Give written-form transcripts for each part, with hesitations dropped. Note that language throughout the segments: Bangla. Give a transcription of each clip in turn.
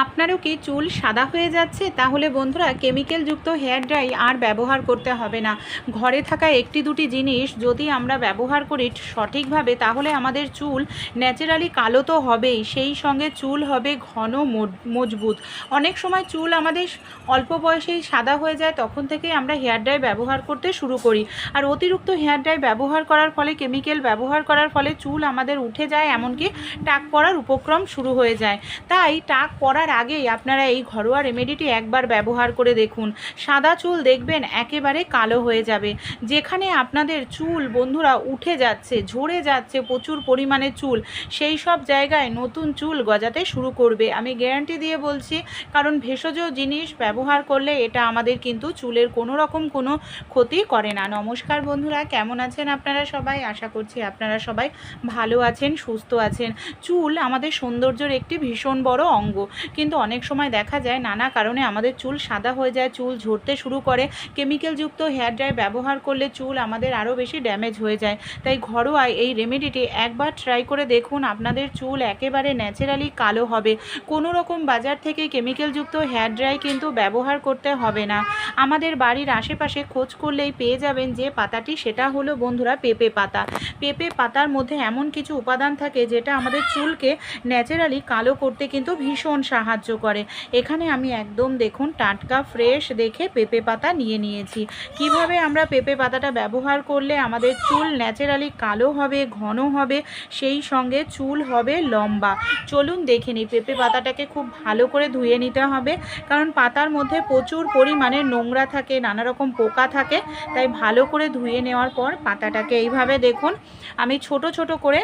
আপনারও কি চুল সাদা হয়ে যাচ্ছে? তাহলে বন্ধুরা কেমিক্যালযুক্ত হেয়ার ড্রাই আর ব্যবহার করতে হবে না। ঘরে থাকা একটি দুটি জিনিস যদি আমরা ব্যবহার করি সঠিকভাবে, তাহলে আমাদের চুল ন্যাচারালি কালো তো হবেই, সেই সঙ্গে চুল হবে ঘন মজবুত। অনেক সময় চুল আমাদের অল্প বয়সেই সাদা হয়ে যায়, তখন থেকেই আমরা হেয়ার ড্রাই ব্যবহার করতে শুরু করি। আর অতিরিক্ত হেয়ার ড্রাই ব্যবহার করার ফলে, কেমিক্যাল ব্যবহার করার ফলে চুল আমাদের উঠে যায়, এমনকি টাক পড়ার উপক্রম শুরু হয়ে যায়। তাই টাক পড়ার আগেই আপনারা এই ঘরোয়া রেমেডিটি একবার ব্যবহার করে দেখুন। সাদা চুল দেখবেন একেবারে কালো হয়ে যাবে। যেখানে আপনাদের চুল বন্ধুরা উঠে যাচ্ছে, ঝরে যাচ্ছে প্রচুর পরিমাণে চুল, সেই সব জায়গায় নতুন চুল গজাতে শুরু করবে। আমি গ্যারান্টি দিয়ে বলছি, কারণ ভেষজ জিনিস ব্যবহার করলে এটা আমাদের কিন্তু চুলের কোনো রকম কোনো ক্ষতি করে না। নমস্কার বন্ধুরা, কেমন আছেন আপনারা সবাই? আশা করছি আপনারা সবাই ভালো আছেন, সুস্থ আছেন। চুল আমাদের সৌন্দর্যের একটি ভীষণ বড় অঙ্গ, কিন্তু অনেক সময় দেখা যায় নানা কারণে আমাদের চুল সাদা হয়ে যায়, চুল ঝরতে শুরু করে। কেমিক্যালযুক্ত হেয়ার ড্রাই ব্যবহার করলে চুল আমাদের আরও বেশি ড্যামেজ হয়ে যায়। তাই ঘরোয়া এই রেমেডিটি একবার ট্রাই করে দেখুন, আপনাদের চুল একেবারে ন্যাচারালি কালো হবে। কোনো রকম বাজার থেকে কেমিক্যালযুক্ত হেয়ার ড্রাই কিন্তু ব্যবহার করতে হবে না। আমাদের বাড়ির আশেপাশে খোঁজ করলেই পেয়ে যাবেন যে পাতাটি, সেটা হলো বন্ধুরা পেঁপে পাতা। পেঁপে পাতার মধ্যে এমন কিছু উপাদান থাকে যেটা আমাদের চুলকে ন্যাচারালি কালো করতে কিন্তু ভীষণ সাহায্য করে। এখানে আমি একদম দেখুন টাটকা ফ্রেশ দেখে পেঁপে পাতা নিয়ে নিয়েছি। কিভাবে আমরা পেঁপে পাতাটা ব্যবহার করলে আমাদের চুল ন্যাচারালি কালো হবে, ঘন হবে, সেই সঙ্গে চুল হবে লম্বা। চলুন দেখে নিই। পেঁপে পাতাটাকে খুব ভালো করে ধুয়ে নিতে হবে, কারণ পাতার মধ্যে প্রচুর পরিমাণে নোংরা থাকে, নানা রকম পোকা থাকে। তাই ভালো করে ধুয়ে নেওয়ার পর পাতাটাকে এইভাবে দেখুন আমি ছোট ছোট করে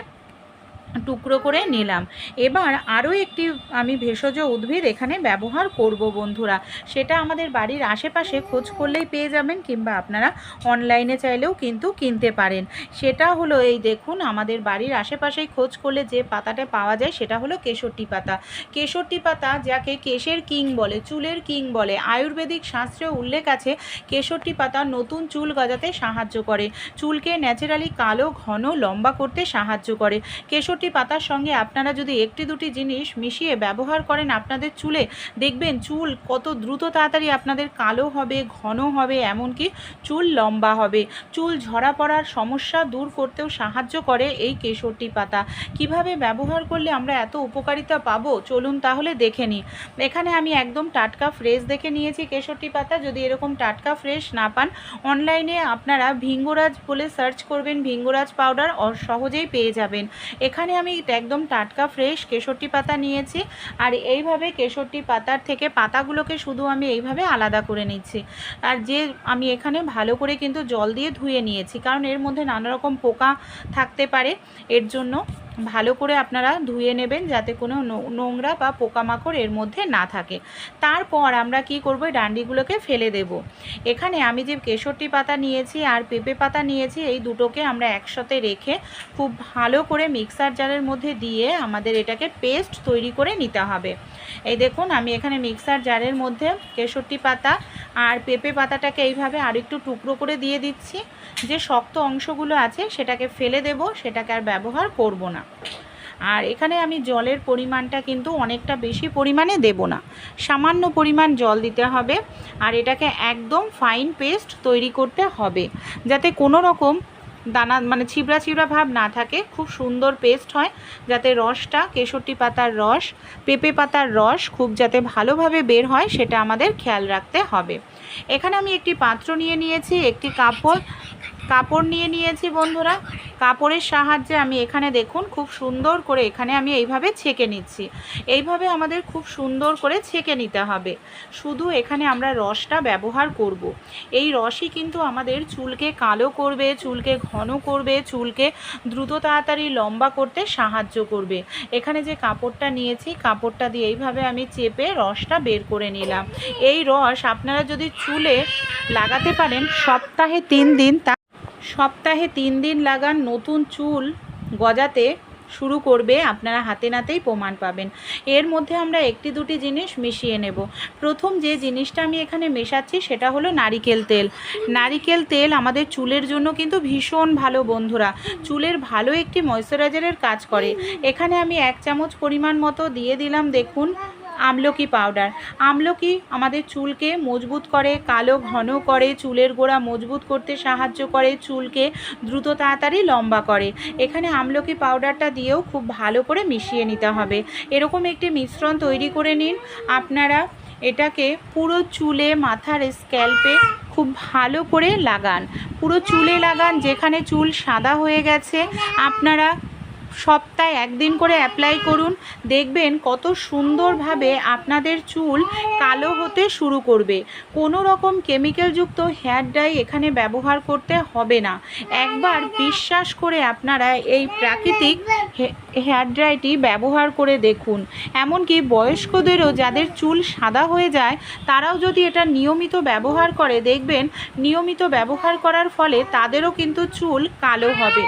টুকরো করে নিলাম। এবার আরও একটি আমি ভেষজ উদ্ভিদ এখানে ব্যবহার করব বন্ধুরা, সেটা আমাদের বাড়ির আশেপাশে খোঁজ করলেই পেয়ে যাবেন, কিংবা আপনারা অনলাইনে চাইলেও কিন্তু কিনতে পারেন। সেটা হলো এই দেখুন, আমাদের বাড়ির আশেপাশেই খোঁজ করলে যে পাতাটা পাওয়া যায় সেটা হলো কেশরটি পাতা। কেশরটি পাতা, যাকে কেশের কিং বলে, চুলের কিং বলে, আয়ুর্বেদিক শাস্ত্রে উল্লেখ আছে কেশরটি পাতা নতুন চুল গজাতে সাহায্য করে, চুলকে ন্যাচারালি কালো, ঘন, লম্বা করতে সাহায্য করে। কেশরটি পাতার সঙ্গে আপনারা যদি একটি দুটি জিনিস মিশিয়ে ব্যবহার করেন আপনাদের চুলে, দেখবেন চুল কত দ্রুত তাড়াতাড়ি আপনাদের কালো হবে, ঘন হবে, এমনকি চুল লম্বা হবে। চুল ঝরা পড়ার সমস্যা দূর করতেও সাহায্য করে এই কেশরটি পাতা। কিভাবে ব্যবহার করলে আমরা এত উপকারিতা পাবো, চলুন তাহলে দেখে নিই। এখানে আমি একদম টাটকা ফ্রেশ দেখে নিয়েছি কেশরটি পাতা। যদি এরকম টাটকা ফ্রেশ না পান, অনলাইনে আপনারা ভিঙ্গরাজ বলে সার্চ করবেন, ভিঙ্গরাজ পাউডার সহজেই পেয়ে যাবেন। এখানে আমি একদম টাটকা ফ্রেশ কেশরটি পাতা নিয়েছি, আর এইভাবে কেশরটি পাতার থেকে পাতাগুলোকে শুধু আমি এইভাবে আলাদা করে নিচ্ছি। আর যে আমি এখানে ভালো করে কিন্তু জল দিয়ে ধুয়ে নিয়েছি, কারণ এর মধ্যে নানা রকম পোকা থাকতে পারে, এর জন্য ভালো করে আপনারা ধুয়ে নেবেন যাতে কোনো নোংরা বা পোকামাকড় এর মধ্যে না থাকে। তারপর আমরা কি করব, ডান্ডিগুলোকে ফেলে দেব। এখানে আমি যে কেশরটি পাতা নিয়েছি আর পেঁপে পাতা নিয়েছি, এই দুটোকে আমরা একসাথে রেখে খুব ভালো করে মিক্সার জারের মধ্যে দিয়ে আমাদের এটাকে পেস্ট তৈরি করে নিতে হবে। এই দেখুন আমি এখানে মিক্সার জারের মধ্যে কেশরটি পাতা আর পেঁপে পাতাটাকে এইভাবে আরেকটু টুকরো করে দিয়ে দিচ্ছি। যে শক্ত অংশগুলো আছে সেটাকে ফেলে দেব, সেটাকে আর ব্যবহার করব না। আর এখানে আমি জলের পরিমাণটা কিন্তু অনেকটা বেশি পরিমাণে দেব না, সামান্য পরিমাণ জল দিতে হবে। আর এটাকে একদম ফাইন পেস্ট তৈরি করতে হবে, যাতে কোনো রকম দানা মানে ছিবড়া ছিবড়া ভাব না থাকে, খুব সুন্দর পেস্ট হয়, যাতে রসটা, কেশরটি পাতার রস, পেঁপে পাতার রস খুব যাতে ভালোভাবে বের হয়, সেটা আমাদের খেয়াল রাখতে হবে। এখানে আমি একটি পাত্র নিয়ে নিয়েছি, একটি কাপড় নিয়ে নিয়েছি বন্ধুরা। কাপড়ের সাহায্যে আমি এখানে দেখুন খুব সুন্দর করে এখানে আমি এইভাবে ছেঁকে নিচ্ছি। এইভাবে আমাদের খুব সুন্দর করে ছেঁকে নিতে হবে। শুধু এখানে আমরা রসটা ব্যবহার করব। এই রসই কিন্তু আমাদের চুলকে কালো করবে, চুলকে ঘন করবে, চুলকে দ্রুত তাড়াতাড়ি লম্বা করতে সাহায্য করবে। এখানে যে কাপড়টা নিয়েছি, কাপড়টা দিয়ে এইভাবে আমি চেপে রসটা বের করে নিলাম। এই রস আপনারা যদি চুলে লাগাতে পারেন সপ্তাহে 3 দিন, সপ্তাহে 3 দিন লাগান, নতুন চুল গজাতে শুরু করবে, আপনারা হাতে নাতেই প্রমাণ পাবেন। এর মধ্যে আমরা একটি দুটি জিনিস মিশিয়ে নেব। প্রথম যে জিনিসটা আমি এখানে মেশাচ্ছি সেটা হলো নারিকেল তেল। নারিকেল তেল আমাদের চুলের জন্য কিন্তু ভীষণ ভালো বন্ধুরা, চুলের ভালো একটি ময়শ্চারাইজারের কাজ করে। এখানে আমি 1 চামচ পরিমাণ মতো দিয়ে দিলাম দেখুন আমলকি পাউডার। আমলকি আমাদের চুলকে মজবুত করে, কালো ঘন করে, চুলের গোড়া মজবুত করতে সাহায্য করে, চুলকে দ্রুত তাড়াতাড়ি লম্বা করে। এখানে আমলকি পাউডারটা দিয়েও খুব ভালো করে মিশিয়ে নিতে হবে। এরকম একটি মিশ্রণ তৈরি করে নিন। আপনারা এটাকে পুরো চুলে, মাথার স্ক্যাল্পে খুব ভালো করে লাগান, পুরো চুলে লাগান। যেখানে চুল সাদা হয়ে গেছে আপনারা সপ্তাহে একদিন করে অ্যাপ্লাই করুন, দেখবেন কত সুন্দরভাবে আপনাদের চুল কালো হতে শুরু করবে। কোনো রকম কেমিক্যালযুক্ত হেয়ার ডাই এখানে ব্যবহার করতে হবে না। একবার বিশ্বাস করে আপনারা এই প্রাকৃতিক হেয়ার ড্রাইটি ব্যবহার করে দেখুন। এমনকি বয়স্কদেরও যাদের চুল সাদা হয়ে যায় তারাও যদি এটা নিয়মিত ব্যবহার করে, দেখবেন নিয়মিত ব্যবহার করার ফলে তাদেরও কিন্তু চুল কালো হবে।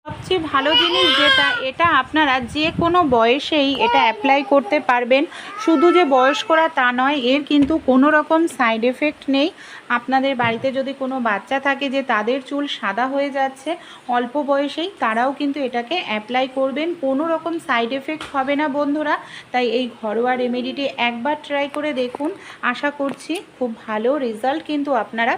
সবচেয়ে ভালো জিনিস যেটা, এটা আপনারা যে কোনো বয়সেই এটা অ্যাপ্লাই করতে পারবেন। শুধু যে বয়স্করা তা নয়, এর কিন্তু কোনো রকম সাইড এফেক্ট নেই। আপনাদের বাড়িতে যদি কোনো বাচ্চা থাকে যে তাদের চুল সাদা হয়ে যাচ্ছে অল্প বয়সেই, তারাও কিন্তু এটাকে অ্যাপ্লাই করবেন, কোনো রকম সাইড এফেক্ট হবে না বন্ধুরা। তাই এই ঘরোয়া রেমেডিটি একবার ট্রাই করে দেখুন, আশা করছি খুব ভালো রেজাল্ট কিন্তু আপনারা